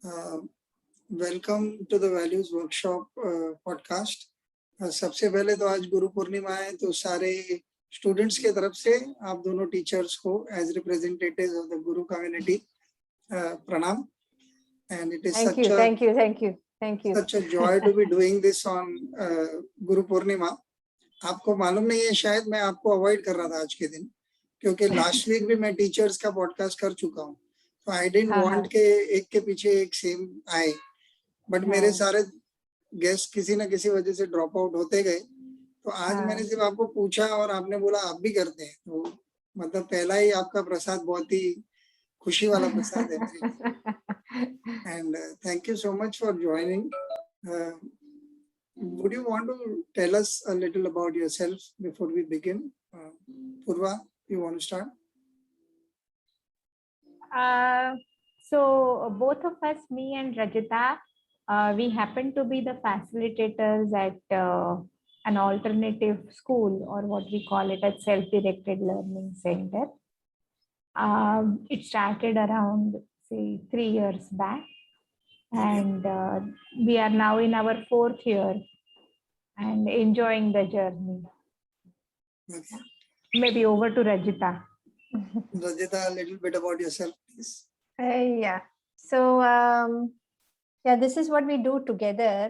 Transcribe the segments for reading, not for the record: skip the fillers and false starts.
Welcome to the values workshop podcast. सबसे पहले तो आज गुरु पूर्णिमा है, तो सारे स्टूडेंट्स के तरफ से आप दोनों टीचर्स को as representatives of the guru community प्रणाम। And it is such a joy to be doing this on Guru Purnima. आपको मालूम नहीं है, शायद मैं आपको अवॉइड कर रहा था आज के दिन, क्योंकि लास्ट वीक भी मैं टीचर्स का पॉडकास्ट कर चुका हूँ, तो आई डिडंट वांट के एक के पीछे एक सेम आए, बट मेरे सारे गेस्ट किसी ना किसी वजह से ड्रॉप आउट होते गए। तो आज मैंने सिर्फ आपको पूछा और आपने बोला आप भी करते हैं, तो मतलब पहला ही आपका प्रसाद बहुत ही खुशी वाला प्रसाद है मेरे। And thank you so much for joining. would you want to tell us a little about yourself before we begin? Purva, you want to start? So both of us, me and Rajita, we happen to be the facilitators at an alternative school, or what we call it, a self-directed learning center. It started around, say, 3 years back, and we are now in our 4th year and enjoying the journey. Okay. Maybe over to Rajita. Rajita, a little bit about yourself, please. Yeah. So, this is what we do together.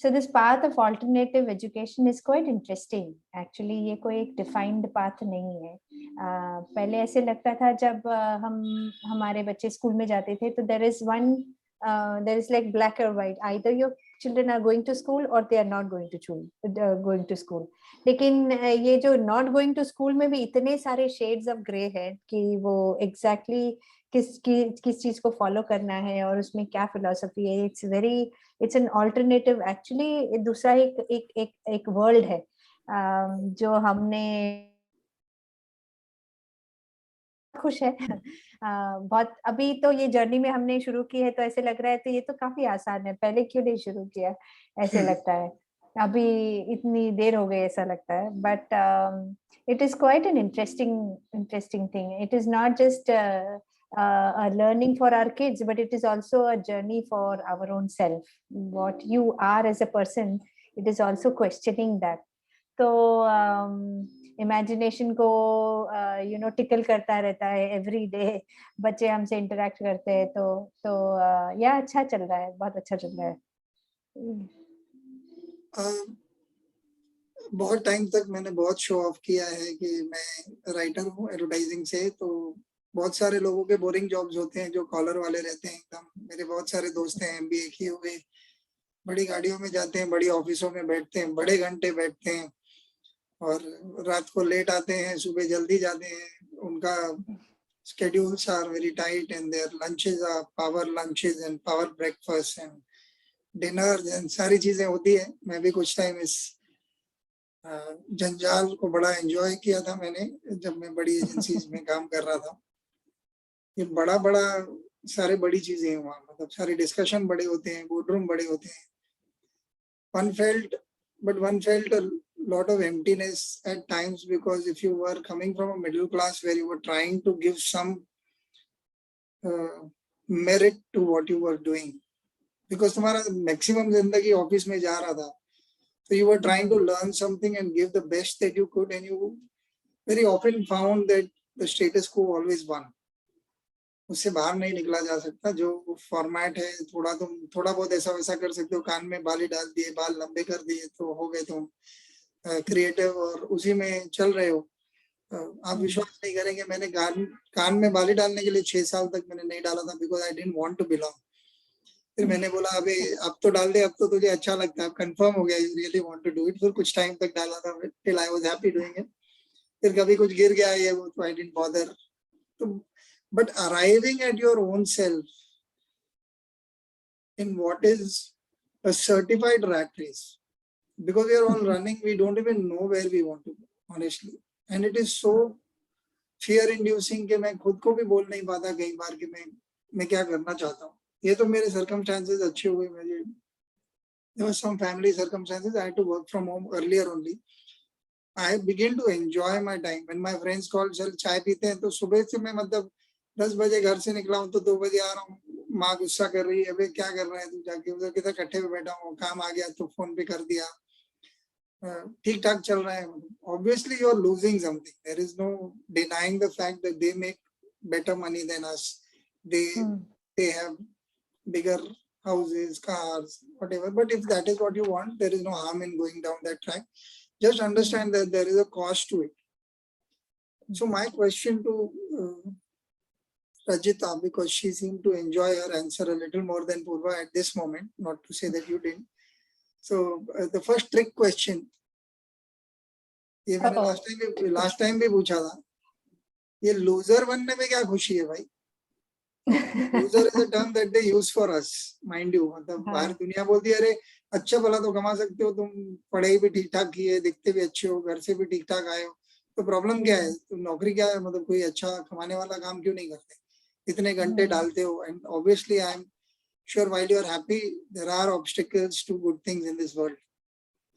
So this path of alternative education is quite interesting. Actually, ये कोई एक defined path नहीं है. पहले ऐसे लगता था जब हमारे बच्चे स्कूल में जाते थे, तो there is like black or white. Either your children are going to school or they are not going to school. लेकिन ये जो not going to school में भी इतने सारे shades of grey है कि वो exactly किस चीज को फॉलो करना है और उसमें क्या फिलॉसफी है. It's an alternative. एक्चुअली दूसरा एक वर्ल्ड है जो हमने खुश है बहुत. अभी तो ये जर्नी में हमने शुरू की है, तो ऐसे लग रहा है तो ये तो काफी आसान है, पहले क्यों नहीं शुरू किया, ऐसे लगता है. अभी इतनी देर हो गई ऐसा लगता है. But it is quite an interesting thing. It is not just a learning for our kids, but it is also a journey for our own self. What you are as a person, it is also questioning that. तो imagination को tickle करता रहता है every day. बच्चे हमसे interact करते हैं, तो या अच्छा चल रहा है, बहुत अच्छा चल रहा है. बहुत टाइम तक मैंने बहुत शो ऑफ किया है कि मैं राइटर हूँ एडवर्टाइजिंग से. तो बहुत सारे लोगों के बोरिंग जॉब्स होते हैं जो कॉलर वाले रहते हैं एकदम. मेरे बहुत सारे दोस्त हैं MBA किए हुए, बड़ी गाड़ियों में जाते हैं, बड़ी ऑफिसों में बैठते हैं, बड़े घंटे बैठते हैं और रात को लेट आते हैं, सुबह जल्दी जाते हैं. उनका schedules are very tight and their lunches are power lunches and power breakfast and dinners and सारी चीजें होती है. मैं भी कुछ टाइम इस जंजाल को बड़ा एंजॉय किया था मैंने जब मैं बड़ी एजेंसीज में काम कर रहा था. ये बड़ा सारे बड़ी चीजें हैं वहाँ, मतलब सारे डिस्कशन बड़े होते हैं, बोर्डरूम बड़े होते हैं. one felt a lot of emptiness at times, because if you were coming from a middle class where you were trying to give some merit to what you were doing, because तुम्हारा maximum जिंदगी office में जा रहा था, so you were trying to learn something and give the best that you could, and you very often found that the status quo always won. उससे बाहर नहीं निकला जा सकता. जो फॉर्मेट है, थोड़ा बहुत ऐसा वैसा कर सकते हो, कान में बाली डाल दिए, बाल लंबे कर दिए तो हो गए तुम क्रिएटिव और उसी में चल रहे हो. आप विश्वास नहीं करेंगे, मैंने कान में बाली डालने के लिए 6 साल तक मैंने नहीं डाला था, because I didn't want to belong. फिर मैंने बोला अबे अब तो डाल दे, अब तो तुझे अच्छा लगता है, अब कंफर्म हो गया you really want to do it. फिर कुछ टाइम तक डाला था, till I was happy doing it. फिर कभी कुछ गिर गया ये वो, तो आई डिडंट बॉदर. तो but arriving at your own self in what is a certified rat race, because we are all running, we don't even know where we want to go, honestly, and it is so fear inducing कि मैं खुद को भी बोल नहीं पाता कई बार कि मैं क्या करना चाहता हूँ. ये तो मेरे circumstances अच्छे हुए. मुझे there was some family circumstances, I had to work from home earlier only. I began to enjoy my time when my friends called, चल चाय पीते हैं, तो सुबह से मैं मतलब 10 बजे घर से निकला हूँ तो 2 बजे आ रहा हूँ, माँ गुस्सा कर रही है, अबे क्या कर रहा है तू जाके, उधर किधर कट्ठे पे बैठा हूँ, काम आ गया तो फोन पे कर दिया, ठीक ठाक चल रहा है. Obviously you are losing something. There is no denying the fact that they make better money than us. They have bigger houses, cars, whatever. But if that is what you want, there is no harm in going down that track. Just understand that there is a cost to it. So my question to Rajita, because she seemed to enjoy her answer a little more than Purva at this moment, not to say that you didn't. So the first trick question, ये मैंने last time भी पूछा था, ये loser बनने में क्या खुशी है भाई? Loser is a term that they use for us, mind you. मतलब बाहर दुनिया बोलती है अरे अच्छा भला तो कमा सकते हो तुम, पढ़ाई भी ठीक ठाक की है, दिखते भी अच्छे हो, घर से भी ठीक ठाक आए हो, तो प्रॉब्लम क्या है? तुम नौकरी क्या है, मतलब कोई अच्छा कमाने वाला काम क्यों नहीं करते, इतने घंटे डालते हो? And obviously I am sure while you are happy there are obstacles to good things in this world.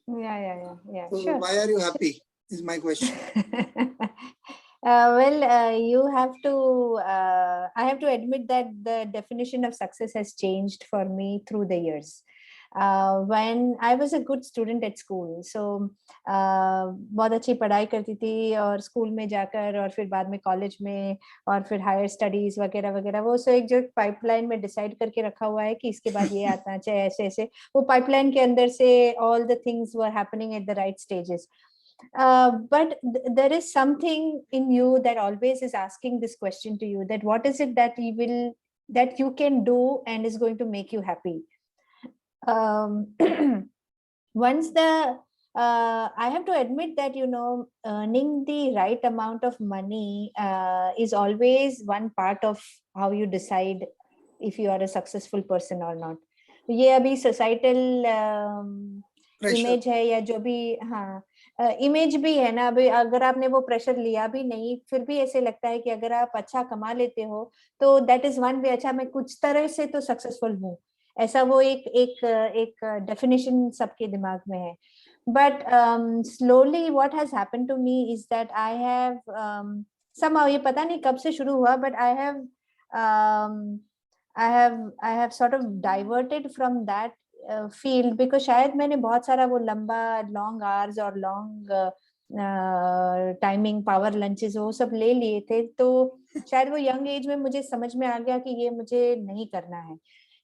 Yeah, So sure. why are you happy is my question. You have to, I have to admit that the definition of success has changed for me through the years. When I was a good student at school, so बहुत अच्छी पढ़ाई करती थी, और school में जाकर और फिर बाद में कॉलेज में और फिर हायर स्टडीज वगैरह वगैरह, वो सो एक जो पाइपलाइन में डिसाइड करके रखा हुआ है कि इसके बाद ये आना चाहिए, ऐसे ऐसे वो पाइपलाइन के अंदर से all the things were happening at the right stages. But there is something in you that always is asking this question to you, that what is it that you can do and is going to make you happy. Once I have to admit that, earning the right amount of money is always one part of how you decide if you are a successful person or not. ये अभी societal image है या जो भी, हाँ image भी है ना. अभी अगर आपने वो प्रेशर लिया भी नहीं, फिर भी ऐसे लगता है कि अगर आप अच्छा कमा लेते हो तो दैट इज वन वे, अच्छा मैं कुछ तरह से तो सक्सेसफुल हूँ, ऐसा वो एक डेफिनेशन सबके दिमाग में है. But slowly what has happened to me is that I have somehow, ये पता नहीं कब से शुरू हुआ, but I have sort of diverted from that field, because शायद मैंने बहुत सारा वो लॉन्ग आवर्स और लॉन्ग टाइमिंग पावर लंचेस वो सब ले लिए थे, तो शायद वो यंग एज में मुझे समझ में आ गया कि ये मुझे नहीं करना है.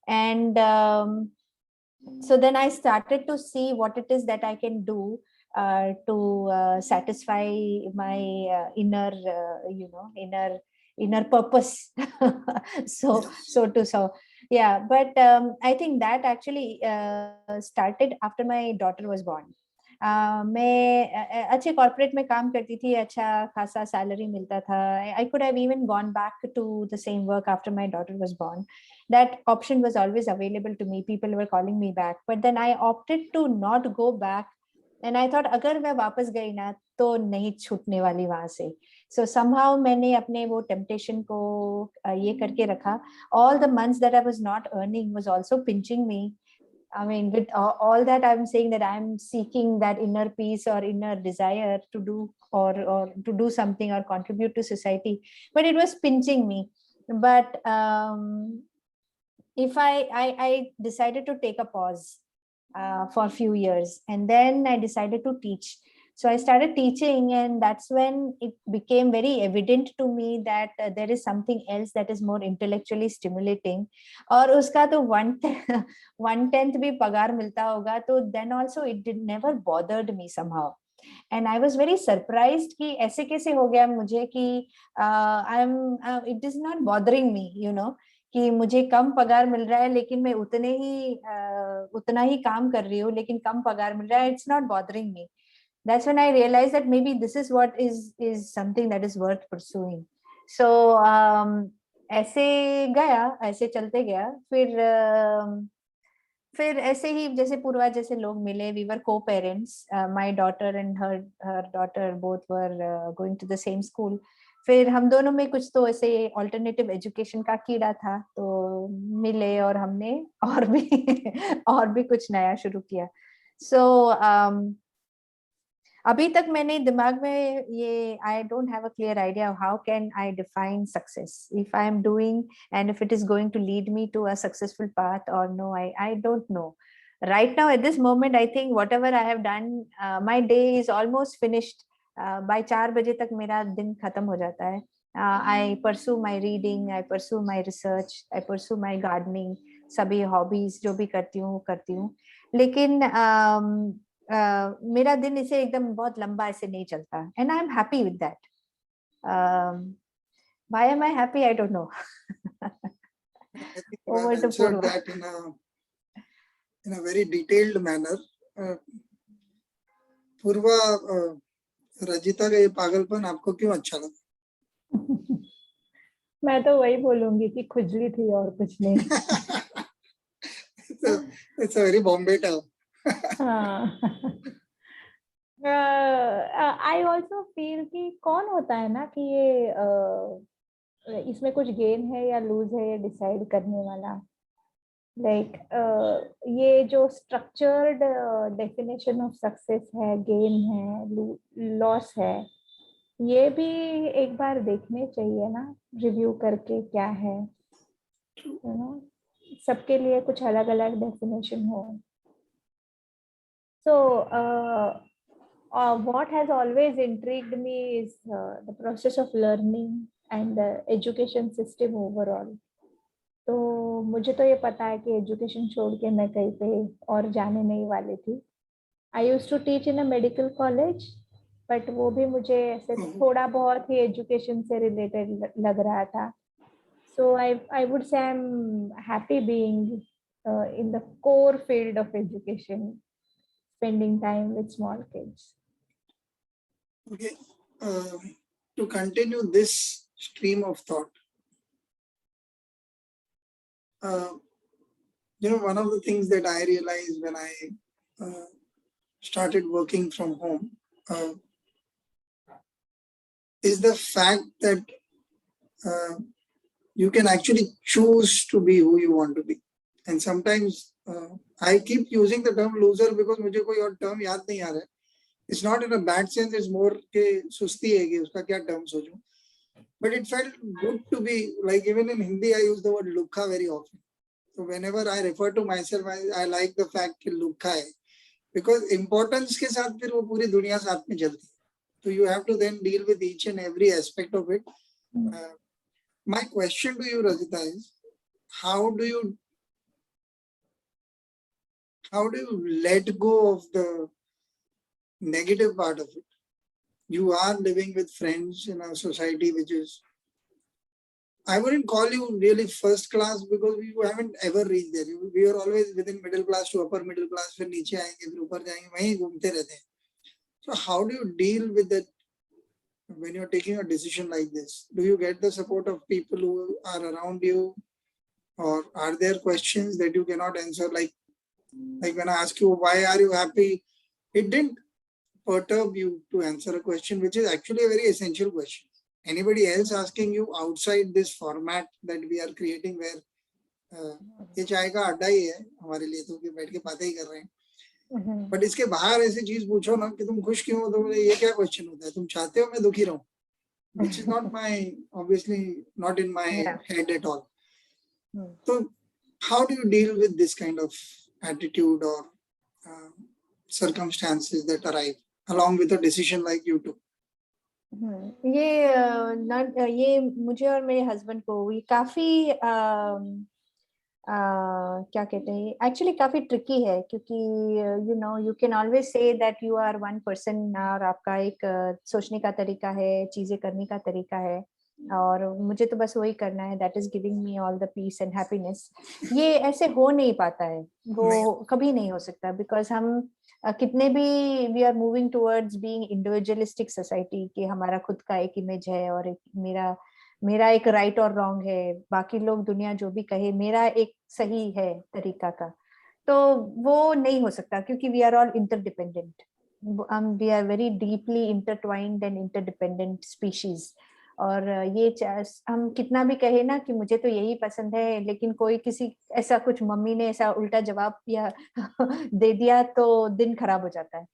And so then I started to see what it is that I can do to satisfy my inner purpose. so yeah, but I think that actually started after my daughter was born. मैं अच्छे corporate में काम करती थी, अच्छा खासा salary मिलता था. I could have even gone back to the same work after my daughter was born. That option was always available to me. People were calling me back, but then I opted to not go back. And I thought अगर मैं वापस गई ना तो नहीं छूटने वाली वहां से. So somehow मैंने अपने वो temptation को ये करके रखा. All the months that I was not earning was also pinching me. I mean, with all that, I'm saying that I'm seeking that inner peace or inner desire to do or to do something or contribute to society, but it was pinching me. But if I decided to take a pause for a few years, and then I decided to teach. So I started teaching, and that's when it became very evident to me that there is something else that is more intellectually stimulating. और उसका तो 1/10 भी पगार मिलता होगा, तो then also it did never bothered me somehow. And I was very surprised कि ऐसे कैसे हो गया मुझे कि it is not bothering me, कि मुझे कम पगार मिल रहा है लेकिन मैं उतना ही काम कर रही हूँ लेकिन कम पगार मिल रहा है. It's not bothering me. That's when I realized that maybe this is what is something that is worth pursuing. So ऐसे चलते गया. फिर ऐसे ही जैसे पूर्वा जैसे लोग मिले, we were co-parents. My daughter and her daughter both were going to the same school. फिर हम दोनों में कुछ तो ऐसे ऑल्टरनेटिव एजुकेशन का कीड़ा था, तो मिले और हमने और भी कुछ नया शुरू किया. So अभी तक मैंने दिमाग में ये I don't have a clear idea of how can I define success if I am doing and if it is going to lead me to a successful path or no. I don't know. Right now at this moment I think whatever I have done, my day is almost finished. By 4 बजे तक मेरा दिन खत्म हो जाता है. I pursue my reading, I pursue my research, I pursue my gardening, सभी hobbies जो भी करती हूँ. लेकिन मेरा दिन इसे एकदम बहुत लंबा ऐसे नहीं चलता. And I'm happy with that. Why am I happy? I don't know. I think you Over have to answered Purva. that in a very detailed manner. पूर्वा, रजिता का ये पागलपन आपको क्यों अच्छा लगा? मैं तो वही बोलूंगी कि खुजली थी और कुछ नहीं. It's a very Bombay term. I also feel कि कौन होता है ना कि ये इसमें कुछ गेन है या लूज है ये डिसाइड करने वाला. लाइक ये जो स्ट्रक्चर्ड डेफिनेशन ऑफ सक्सेस है, गेन है, लॉस है, ये भी एक बार देखने चाहिए ना, रिव्यू करके क्या है, यू नो, सबके लिए कुछ अलग अलग डेफिनेशन हो. So what has always intrigued me is the process of learning and the education system overall. तो मुझे तो ये पता है कि एजुकेशन छोड़ के मैं कहीं पे और जाने नहीं वाली थी. I used to teach in a medical college, but वो भी मुझे ऐसे थोड़ा बहुत ही एजुकेशन से रिलेटेड लग रहा था. So I would say I'm happy being in the core field of education, spending time with small kids. Okay, to continue this stream of thought, one of the things that I realized when I started working from home is the fact that you can actually choose to be who you want to be. And sometimes I keep using the term loser because मुझे कोई और term याद नहीं आ रहा है. It's not in a bad sense, it's more के सुस्ती है कि उसका क्या term सोचूं. But it felt good to be, like even in Hindi, I use the word lukha very often. So whenever I refer to myself, I like the fact कि lukha है. Because importance के साथ फिर वो पूरी दुनिया साथ में चलती है. So you have to then deal with each and every aspect of it. My question to you, Rajita, is how do you let go of the negative part of it? You are living with friends in a society which is, I wouldn't call you really first class because we haven't ever reached there. We are always within middle class to upper middle class, फिर नीचे आएंगे, फिर ऊपर जाएंगे, वहीं घूमते रहते हैं. So how do you deal with that when you're taking a decision like this? Do you get the support of people who are around you, or are there questions that you cannot answer? Like when I ask you, why are you happy? It didn't perturb you to answer a question, which is actually a very essential question. Anybody else asking you outside this format that we are creating, where ये चाय का अड्डा ही है हमारे लिए, तो कि बैठ के बातें ही कर रहे हैं. बट इसके बाहर ऐसी चीज पूछो ना कि तुम खुश क्यों हो, तो बोले ये क्या क्वेश्चन होता है, तुम चाहते हो मैं दुखी रहूं, which is not my, obviously not in my head at all. So how do you deal with this kind of attitude or circumstances that arrive along with a decision like you took? ये मुझे और मेरे husband को ये काफी क्या कहते हैं, एक्चुअली काफी ट्रिकी है, क्योंकि you can always say that you are one person, और आपका एक सोचने का तरीका है, चीजें करने का तरीका है, और मुझे तो बस वही करना है, that is giving me all the peace and happiness. ये ऐसे हो नहीं पाता है, वो कभी नहीं हो सकता, बिकॉज हम कितने भी we are moving towards being individualistic society, कि हमारा खुद का एक इमेज है और एक मेरा एक राइट और रॉन्ग है, बाकी लोग दुनिया जो भी कहे मेरा एक सही है तरीका का, तो वो नहीं हो सकता, क्योंकि we are all interdependent. We are very deeply intertwined and interdependent species. और ये हम कितना भी कहे ना कि मुझे तो यही पसंद है, लेकिन कोई किसी ऐसा कुछ मम्मी ने ऐसा उल्टा जवाब या दे दिया तो दिन खराब हो जाता है.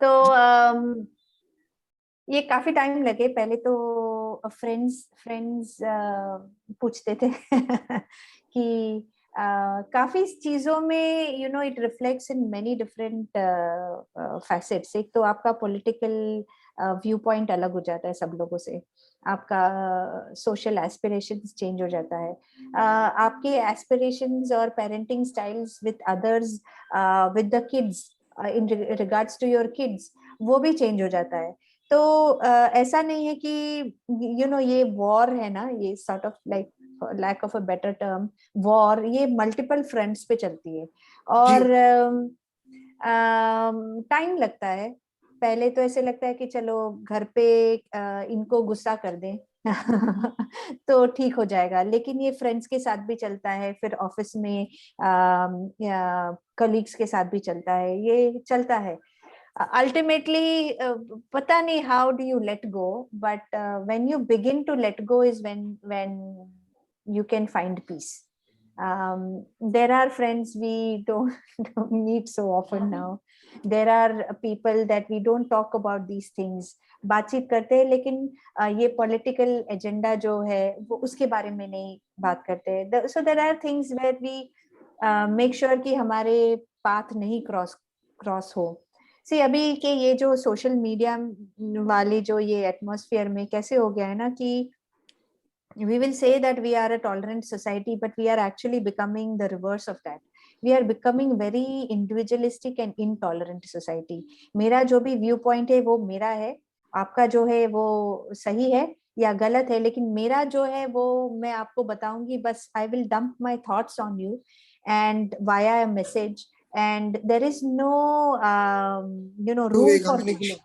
तो ये काफी टाइम लगे। पहले तो फ्रेंड्स पूछते थे कि काफी चीजों में it reflects in many different facets. एक तो आपका पॉलिटिकल व्यू पॉइंट अलग हो जाता है सब लोगों से, आपका सोशल एस्पिरेशंस चेंज हो जाता है, आपके एस्पिरेशंस और parenting styles with others, with the kids, in regards to your kids, वो भी चेंज हो जाता है। तो ऐसा नहीं है कि ये वॉर है ना, ये sort of like lack of a better term, war ये मल्टीपल फ्रंट्स पे चलती है और टाइम लगता है। पहले तो ऐसे लगता है कि चलो घर पे इनको गुस्सा कर दें तो ठीक हो जाएगा, लेकिन ये फ्रेंड्स के साथ भी चलता है, फिर ऑफिस में कलीग्स के साथ भी चलता है, ये चलता है। Ultimately, pata nahi how do you let go, but when you begin to let go is when you can find peace. There are friends we don't meet so often now. There are people that we don't talk about these things. बातचीत करते हैं लेकिन ये political agenda जो है वो उसके बारे में नहीं बात करते। So there are things where we make sure कि हमारे पाथ नहीं क्रॉस हो। सी अभी के ये जो सोशल मीडिया वाली जो ये एटमॉस्फेयर में कैसे हो गया है ना कि we will say that we are a tolerant society, but we are actually becoming the reverse of that. We are becoming very individualistic and intolerant society. मेरा जो भी व्यू पॉइंट है वो मेरा है, आपका जो है वो सही है या गलत है, लेकिन मेरा जो है वो मैं आपको बताऊंगी बस। I will dump my thoughts on you and via a message, and there is no room for healing.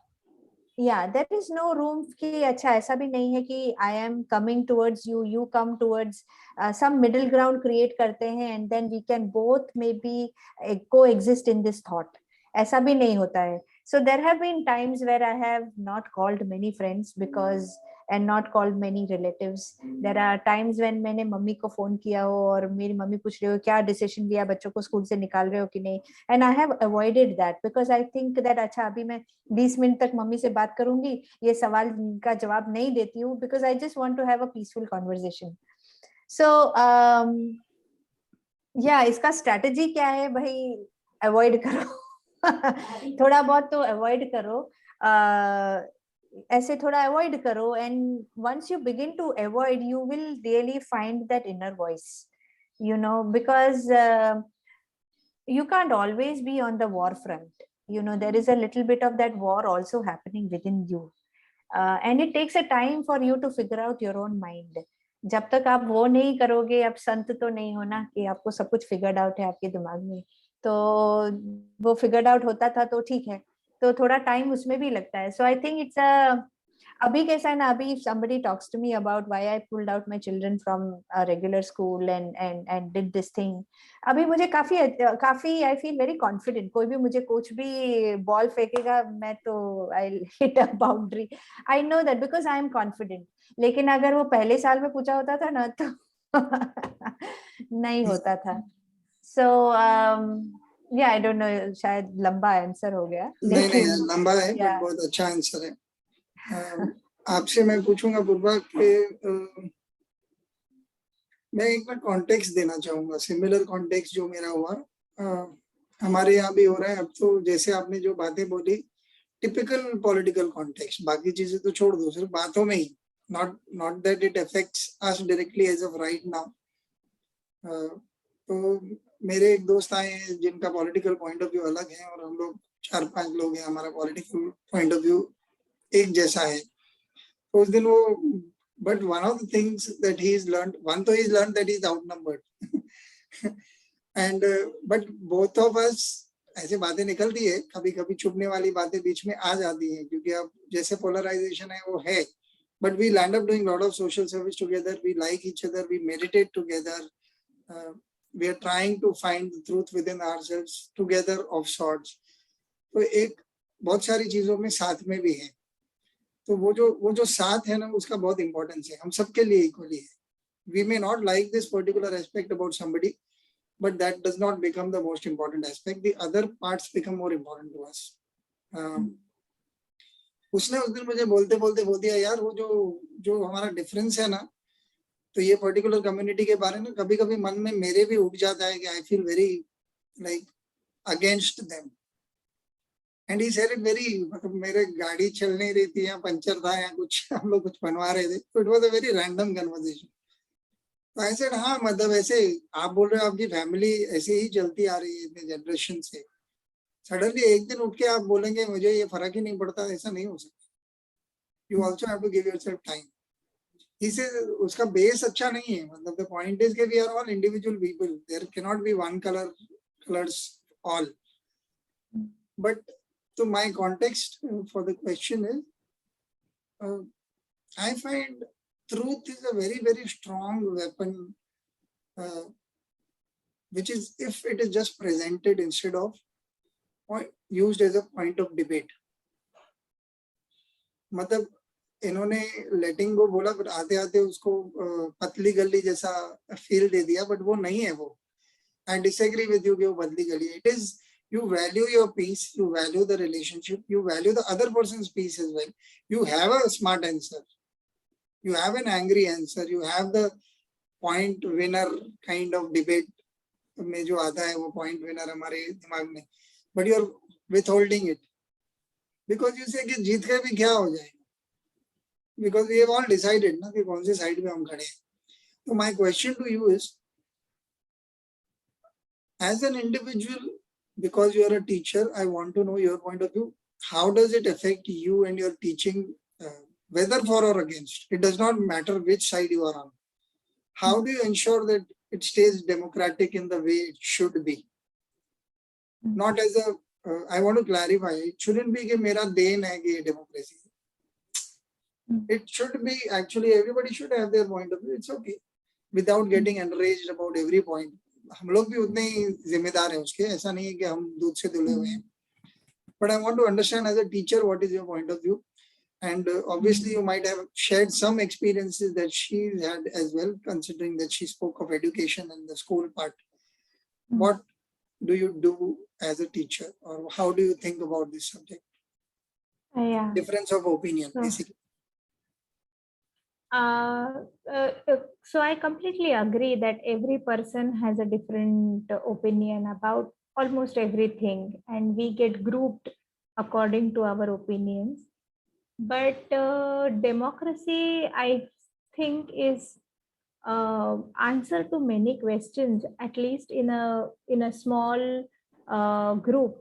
Yeah, there is no room कि अच्छा ऐसा भी नहीं है कि I am coming towards you, you come towards, some middle ground create करते हैं and then we can both maybe coexist in this thought. ऐसा भी नहीं होता है. So there have been times where I have not called many friends because and not called many relatives. There are times when मैंने mummy को phone किया हो और मेरी मम्मी पूछ रही हो क्या डिसीजन लिया, बच्चों को स्कूल से निकाल रहे हो कि नहीं, and I have avoided that because I think that अच्छा अभी मैं 20 मिनट तक मम्मी से बात करूंगी, ये सवाल का जवाब नहीं देती हूँ because I just want to have a peaceful conversation. So yeah, इसका स्ट्रैटेजी क्या है भाई? अवॉइड करो थोड़ा बहुत तो अवॉइड करो, ऐसे थोड़ा अवॉइड करो, and once you begin to avoid you will really find that inner voice, because you can't always be on the war front. There is a little bit of that war also happening within you, and it takes a time for you to figure out your own mind. जब तक आप वो नहीं करोगे, आप संत तो नहीं हो ना कि आपको सब कुछ फिगर्ड आउट है आपके दिमाग में, तो वो फिगर्ड आउट होता था तो ठीक है, तो थोड़ा टाइम उसमें भी लगता है. सो आई थिंक इट्स अभी कैसा है ना, अभी somebody talks to me about why I pulled out my children from a regular school and did this thing. अभी मुझे काफी I feel very confident. कोई भी मुझे कुछ भी बॉल फेंकेगा मैं तो I'll hit a boundary. I know that because I am confident. लेकिन अगर वो पहले साल में पूछा होता था ना तो नहीं होता था. So yeah, I don't know, शायद लंबा आंसर हो गया. नहीं लंबा है but बहुत अच्छा आंसर है. आपसे मैं पूछूंगा पूर्वा कि मैं एक बार कॉन्टेक्स्ट देना चाहूंगा, सिमिलर कॉन्टेक्स्ट जो मेरा हुआ हमारे यहाँ भी हो रहा है अब तो. जैसे आपने जो बातें बोली टिपिकल पॉलिटिकल कॉन्टेक्स्ट, बाकी चीजें तो छोड़ दो, सिर्फ बातों में ही, not that it affects us directly as of right now. तो मेरे एक दोस्त आए हैं जिनका पॉलिटिकल पॉइंट ऑफ व्यू अलग है और हम लोग 4-5 लोग हैं, हमारा पॉलिटिकल पॉइंट ऑफ व्यू एक जैसा है. तो उस दिन वो, but one of the things that he's learned, he's learned that he's outnumbered and but both of us, ऐसे बातें निकलती है, कभी कभी छुपने वाली बातें बीच में आ जाती हैं क्योंकि अब जैसे पोलराइजेशन है वो है, but we land up doing a lot of social service together, we like each other, we meditate together, we are trying to find the truth within ourselves together of sorts. तो एक बहुत सारी चीजों में साथ में भी है, तो वो जो साथ है ना उसका बहुत इंपॉर्टेंस है, हम सबके लिए इक्वली है. We may not like this particular aspect about somebody, but that does not become the most important aspect. The other parts become more important to us. उसने उस दिन मुझे बोलते बोलते बोल दिया, यार वो जो हमारा डिफरेंस है ना, तो ये पर्टिकुलर कम्युनिटी के बारे में कभी कभी मन में मेरे भी उठ जाता है कि I feel very like against them. And he said it very, मतलब मेरे गाड़ी चल नहीं रही थी या पंचर था या कुछ हम लोग कुछ बनवा रहे थे, तो it was a very random conversation. तो आई सेड हाँ, मतलब ऐसे आप बोल रहे हो आपकी फैमिली ऐसे ही चलती आ रही है इतने जनरेशन से, सडनली एक दिन उठ के आप बोलेंगे मुझे ये फर्क ही नहीं पड़ता, ऐसा नहीं हो सकता। You also have to give yourself time. इसे उसका बेस अच्छा नहीं है, मतलब द पॉइंट इज कि we are all individual people, there can not be one colours all. But तो my context for the question is, I find truth is a very, very strong weapon, uh, which is if it is just presented instead of used as a point of debate. मतलब इन्होंने लेटिंग गो बोला, but आते आते उसको पतली गली जैसा feel दे दिया, बट वो नहीं है वो। आई डिसएग्री विद यू कि वो पतली गली है। It is, you value your peace, you value the relationship, you value the other person's peace as well. You have a smart answer, you have an angry answer, you have the point winner kind of debate में जो आता है वो point winner हमारे दिमाग में, but you are withholding it because you say कि जीत के भी क्या हो जाएगा, because we have all decided ना कि कौन से साइड पे हम खड़े हैं। तो my question to you is, as an individual, because you are a teacher, I want to know your point of view. How does it affect you and your teaching, whether for or against? It does not matter which side you are on. How do you ensure that it stays democratic in the way it should be? Not as a, I want to clarify, it shouldn't be कि मेरा then है कि ये democracy है. It should be, actually everybody should have their point of view. It's okay, without getting enraged about every point. हम लोग भी उतने ही जिम्मेदार हैं उसके, ऐसा नहीं है कि हम दूध से धुले हुए हैं। But I want to understand as a teacher, what is your point of view? And obviously you might have shared some experiences that she had as well, considering that she spoke of education and the school part. What do you do as a teacher, or how do you think about this subject? Yeah. Difference of opinion, basically. So I completely agree that every person has a different opinion about almost everything, and we get grouped according to our opinions. But democracy, I think, is answer to many questions, at least in a small group.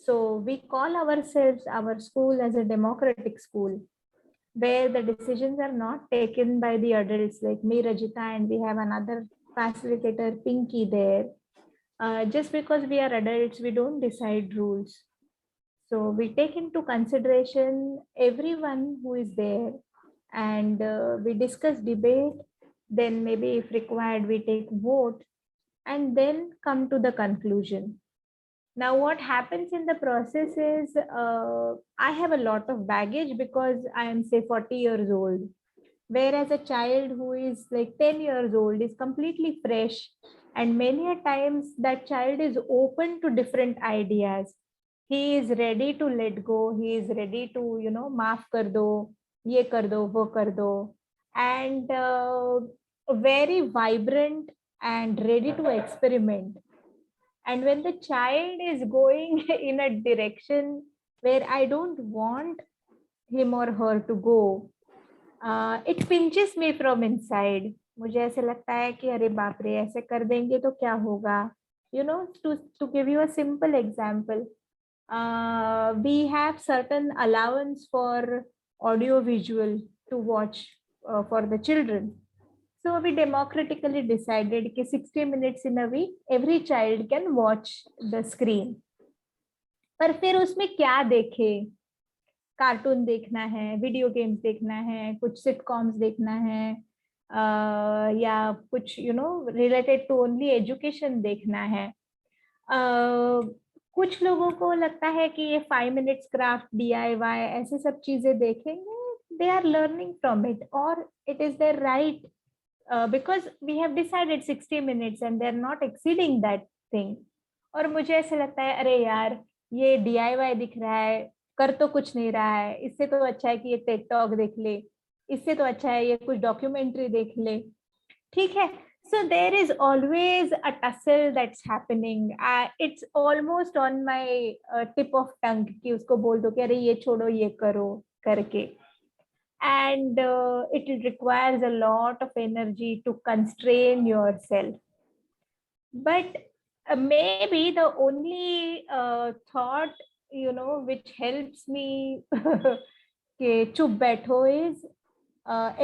So we call ourselves, our school, as a democratic school, where the decisions are not taken by the adults like me, Rajita, and we have another facilitator, Pinky, there. Just because we are adults, we don't decide rules. So we take into consideration everyone who is there, and we discuss, debate, then maybe if required, we take vote, and then come to the conclusion. Now, what happens in the process is I have a lot of baggage because I am, say, 40 years old, whereas a child who is like 10 years old is completely fresh. And many a times that child is open to different ideas. He is ready to let go. He is ready to, maaf kar do, ye kar do, wo kar do. And very vibrant and ready to experiment. And when the child is going in a direction where I don't want him or her to go, it pinches me from inside. मुझे ऐसे लगता है कि अरे बाप रे, ऐसे कर देंगे तो क्या होगा? To give you a simple example, we have certain allowance for audio visual to watch for the children. So we democratically decided that 60 minutes in a week, every child can watch the screen. पर फिर उसमें क्या देखे? Cartoon देखना है, video games देखना है, कुछ सिटकॉम्स देखना है, या कुछ रिलेटेड टू ओनली एजुकेशन देखना है. कुछ लोगों को लगता है कि ये 5 मिनट्स क्राफ्ट, DIY, ऐसे सब चीजें देखेंगे, they are learning from it, और it is there right. Because we have decided 60 minutes and they're not exceeding that thing. और मुझे ऐसे लगता है अरे यार ये DIY दिख रहा है, कर तो कुछ नहीं रहा है, इससे तो अच्छा है कि ये टेड टॉक देख ले, इससे तो अच्छा है ये कुछ डॉक्यूमेंट्री देख ले, ठीक है. So there is always a tussle that's happening. It's almost on my tip of tongue कि उसको बोल दो कि अरे ये छोड़ो ये करो करके. And it requires a lot of energy to constrain yourself. But maybe the only thought, which helps me कि चुप बैठो is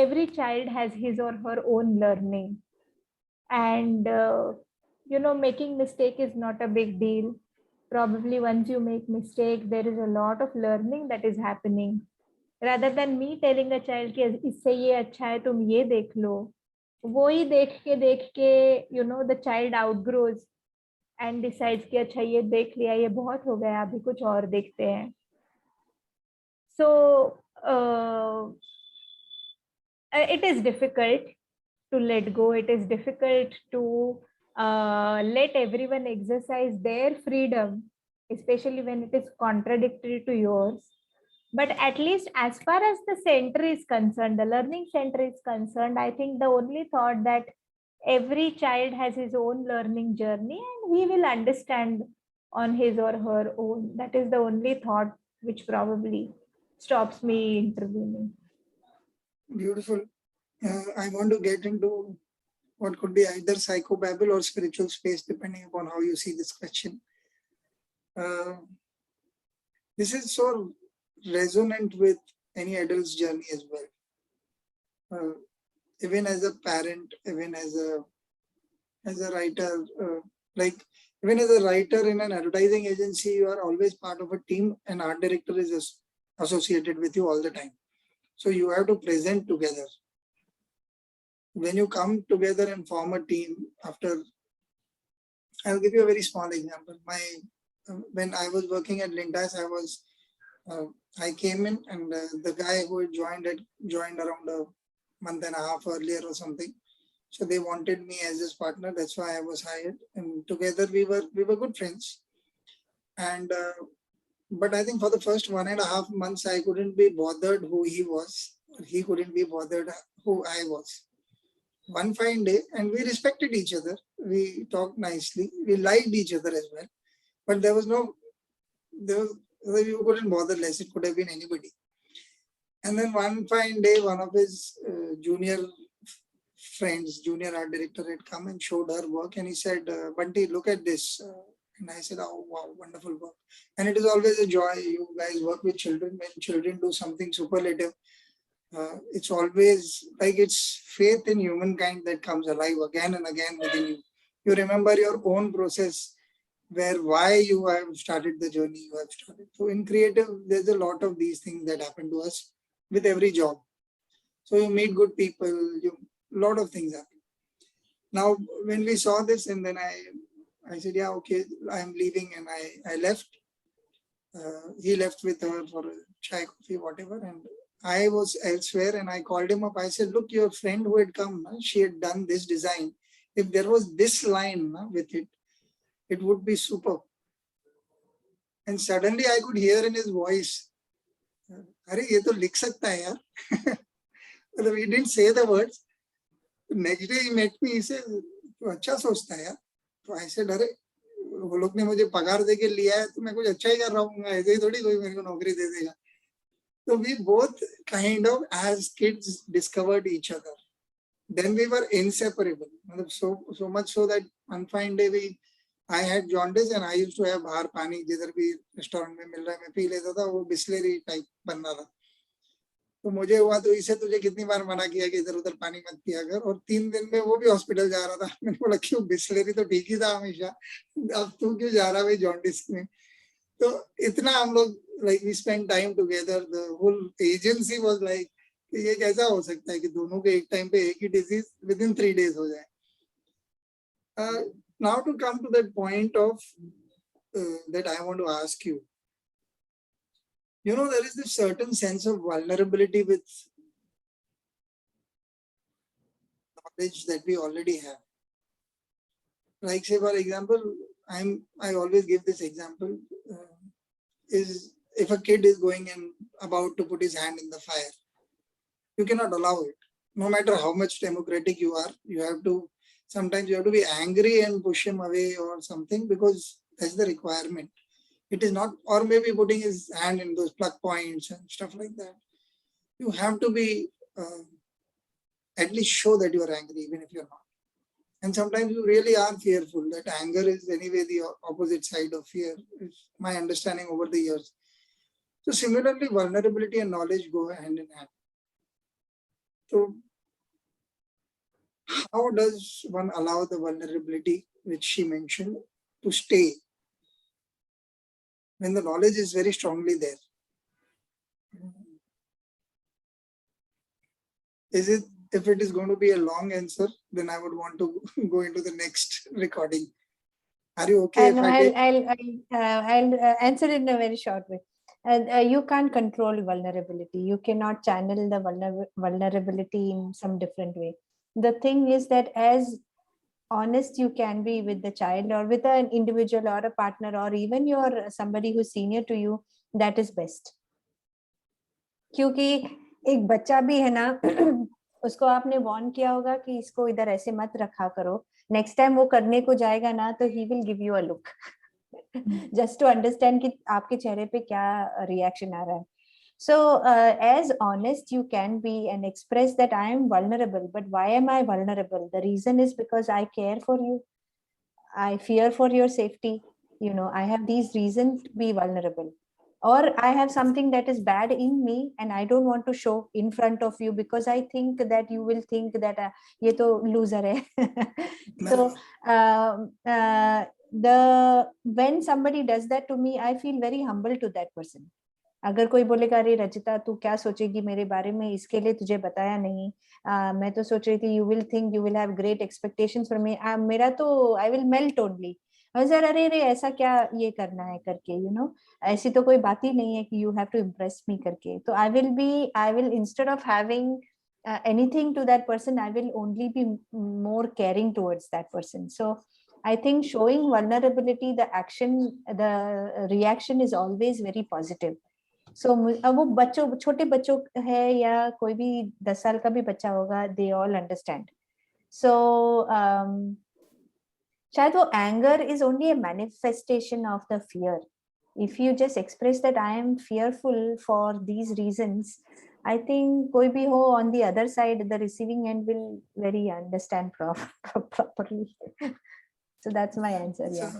every child has his or her own learning. And making mistake is not a big deal. Probably once you make mistake, there is a lot of learning that is happening. Rather than me telling a child कि इससे ये अच्छा है तुम ये देख लो, वो ही देख के the child outgrows and decides कि अच्छा ये देख लिया, ये बहुत हो गया, अभी कुछ और देखते हैं. So it is difficult to let go. It is difficult to let everyone exercise their freedom, especially when it is contradictory to yours. But at least as far as the center is concerned, the learning center is concerned, I think the only thought that every child has his own learning journey and he will understand on his or her own. That is the only thought which probably stops me intervening. Beautiful. I want to get into what could be either psychobabble or spiritual space, depending upon how you see this question. This is so resonant with any adult's journey as well. Even as a parent, even as a writer, even as a writer in an advertising agency, you are always part of a team, and art director is associated with you all the time. So you have to present together. When you come together and form a team, I'll give you a very small example. When I was working at Lintas, I came in, and the guy who had joined around a month and a half earlier or something. So they wanted me as his partner. That's why I was hired, and together we were good friends. And but I think for the first 1.5 months, I couldn't be bothered who he was, or he couldn't be bothered who I was. One fine day, and we respected each other. We talked nicely. We liked each other as well. But you couldn't bother less. It could have been anybody. And then one fine day, one of his junior friends, junior art director, had come and showed her work, and he said, "Bunty, look at this." And I said, "Oh, wow, wonderful work." And it is always a joy. You guys work with children. When children do something superlative, it's always like it's faith in humankind that comes alive again and again within you. You remember your own process, why you have started the journey you have started. So in creative, there's a lot of these things that happen to us with every job. So you meet good people, a lot of things happen. Now, when we saw this, and then I said, yeah, okay, I'm leaving, and I left. He left with her for a chai, coffee, whatever, and I was elsewhere, and I called him up. I said, look, your friend who had come, she had done this design. If there was this line with it, it would be superb. And suddenly I could hear in his voice, "Arey, ye to likh sakta hai yaar." He didn't say the words. Next day he met me, he said, "तो अच्छा सोचता है यार." तो I said, "अरे वो लोग ने मुझे पगार दे के लिया है, तो मैं कुछ अच्छा ही कर रहा हूँ, ऐसे ही थोड़ी कोई मेरे को नौकरी दे देगा." So we both kind of, as kids, discovered each other. Then we were inseparable. So much so that one fine day I had jaundice, and I used to have bahar pani, जिधर भी restaurant में मिल रहा है मैं P लेता था, वो Bisleri type बन रहा था. तो मुझे हुआ, तो इसे तुझे कितनी बार मना किया कि इधर उधर पानी मत पिया कर, और 3 दिन में वो भी हॉस्पिटल जा रहा था. मैंने बोला क्यों, बिस्लेरी तो ठीक ही था हमेशा, अब तू क्यों जा रहा है जॉन्डिस में. तो इतना हम लोग, like we spent time together. The whole agency was like, ये कैसा हो सकता है कि दोनों के एक टाइम पे एक ही डिजीज within 3 days हो जाए. Now to come to that point of that I want to ask you. There is this certain sense of vulnerability with knowledge that we already have. Like, say for example, I always give this example, is if a kid is going and about to put his hand in the fire, you cannot allow it. No matter how much democratic you are, you have to, sometimes you have to be angry and push him away or something, because that's the requirement. It is not, or maybe putting his hand in those plug points and stuff like that. You have to be, at least show that you are angry, even if you're not. And sometimes you really are fearful. That anger is anyway the opposite side of fear, is my understanding over the years. So similarly, vulnerability and knowledge go hand in hand. So how does one allow the vulnerability, which she mentioned, to stay when the knowledge is very strongly there? Is it, if it is going to be a long answer, then I would want to go into the next recording. Are you okay? I'll answer it in a very short way. You can't control vulnerability. You cannot channel the vulnerability in some different way. The thing is that as honest you can be with the child or with an individual or a partner or even your somebody who's senior to you, that is best. क्योंकि एक बच्चा भी है ना, उसको आपने warn किया होगा कि इसको इधर ऐसे मत रखा करो, नेक्स्ट टाइम वो करने को जाएगा ना तो he will give you a look just to understand कि आपके चेहरे पे क्या रिएक्शन आ रहा है. So as honest you can be and express that I am vulnerable, but why am I vulnerable? The reason is because I care for you, I fear for your safety, you know, I have these reasons to be vulnerable, or I have something that is bad in me and I don't want to show in front of you because I think that you will think that ye to loser hai. So when somebody does that to me, I feel very humble to that person. अगर कोई बोलेगा अरे रचिता तू क्या सोचेगी मेरे बारे में, इसके लिए तुझे बताया नहीं, मैं तो सोच रही थी you will think you will have great expectations from me, मेरा तो I will melt only. Sir अरे अरे ऐसा क्या ये करना है करके, यू नो, ऐसी तो कोई बात ही नहीं है कि you have to impress me करके. तो I will instead of having anything to that person, I will only be more caring towards that person. So I think showing vulnerability, the reaction is always very positive. So वो बच्चों, छोटे बच्चों है या कोई भी 10 साल का भी बच्चा होगा, they all understand. So शायद वो anger is only a manifestation of the fear. If you just express that I am fearful for these reasons, I think कोई भी हो on the other side, the receiving end will very understand properly. So that's my answer. Yeah.